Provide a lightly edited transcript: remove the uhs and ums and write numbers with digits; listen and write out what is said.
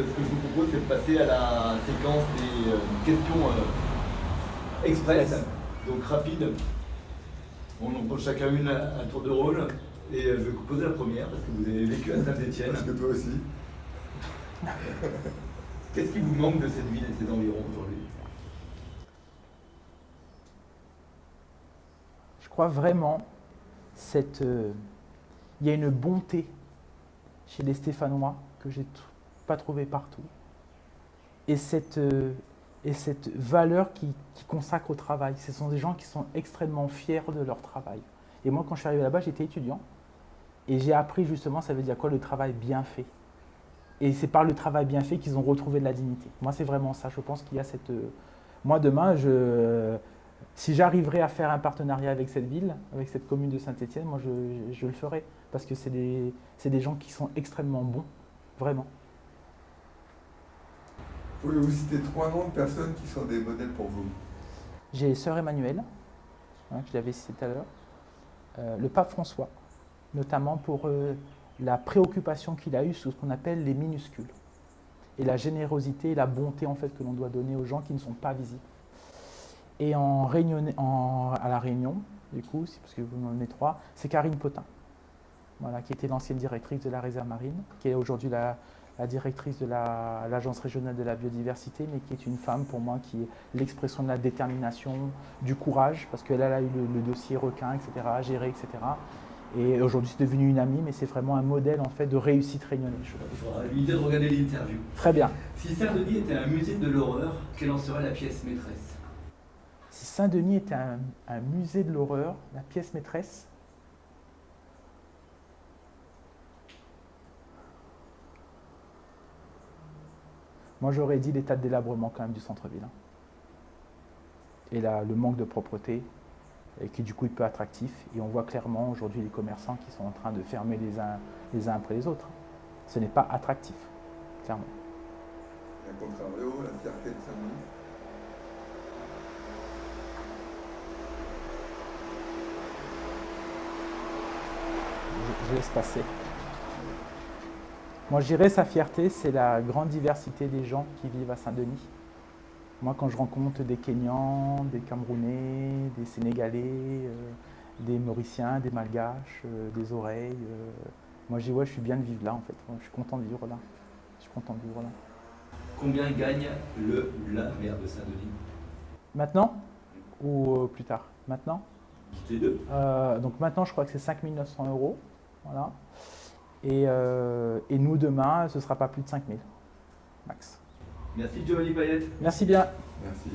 ce que je vous propose, c'est de passer à la séquence des questions express, donc rapides. On en pose chacun une à tour de rôle. Et je vais vous poser la première, parce que vous avez vécu à Saint-Étienne. Parce que toi aussi. Qu'est-ce qui vous manque de cette ville et de ses environs aujourd'hui? Je crois vraiment il y a une bonté chez les Stéphanois que j'ai pas trouvé partout. Et cette valeur qui consacre au travail. Ce sont des gens qui sont extrêmement fiers de leur travail. Et moi, quand je suis arrivé là-bas, j'étais étudiant. Et j'ai appris justement, ça veut dire quoi, le travail bien fait. Et c'est par le travail bien fait qu'ils ont retrouvé de la dignité. Moi, c'est vraiment ça. Je pense qu'il y a cette... Moi, demain, si j'arriverais à faire un partenariat avec cette ville, avec cette commune de Saint-Étienne, moi, je le ferais. Parce que c'est des gens qui sont extrêmement bons, vraiment. Pouvez-vous citer 3 noms de personnes qui sont des modèles pour vous? J'ai Sœur Emmanuelle, que je l'avais cité tout à l'heure, le pape François, notamment pour la préoccupation qu'il a eue sur ce qu'on appelle les minuscules, et la générosité et la bonté en fait, que l'on doit donner aux gens qui ne sont pas visibles. Et à La Réunion, du coup, parce que vous m'en donnez 3, c'est Karine Potin, voilà, qui était l'ancienne directrice de la réserve marine, qui est aujourd'hui la directrice de l'Agence régionale de la biodiversité, mais qui est une femme pour moi qui est l'expression de la détermination, du courage, parce qu'elle a eu le dossier requin, etc., à gérer, etc. Et aujourd'hui, c'est devenu une amie, mais c'est vraiment un modèle en fait de réussite réunionnaise. Il faudra lui dire de regarder l'interview. Très bien. Si Saint-Denis était un musée de l'horreur, quelle en serait la pièce maîtresse? Si Saint-Denis était un musée de l'horreur, la pièce maîtresse, moi, j'aurais dit l'état de délabrement quand même du centre-ville. Et là, le manque de propreté, et qui du coup est peu attractif. Et on voit clairement aujourd'hui les commerçants qui sont en train de fermer les uns après les autres. Ce n'est pas attractif, clairement. Et à contrario, la fierté de Saint-Denis. Je laisse passer. Moi, je dirais sa fierté, c'est la grande diversité des gens qui vivent à Saint-Denis. Moi, quand je rencontre des Kenyans, des Camerounais, des Sénégalais, des Mauriciens, des Malgaches, des Oreilles, moi, je dis ouais, je suis bien de vivre là, en fait. Je suis content de vivre là. Je suis content de vivre là. Combien gagne la maire de Saint-Denis? Maintenant ou plus tard? Maintenant. Les deux. Donc maintenant, je crois que c'est 5 900 €. Voilà. Et nous, demain, ce ne sera pas plus de 5 000, max. Merci Giovanni Payette. Merci bien. Merci.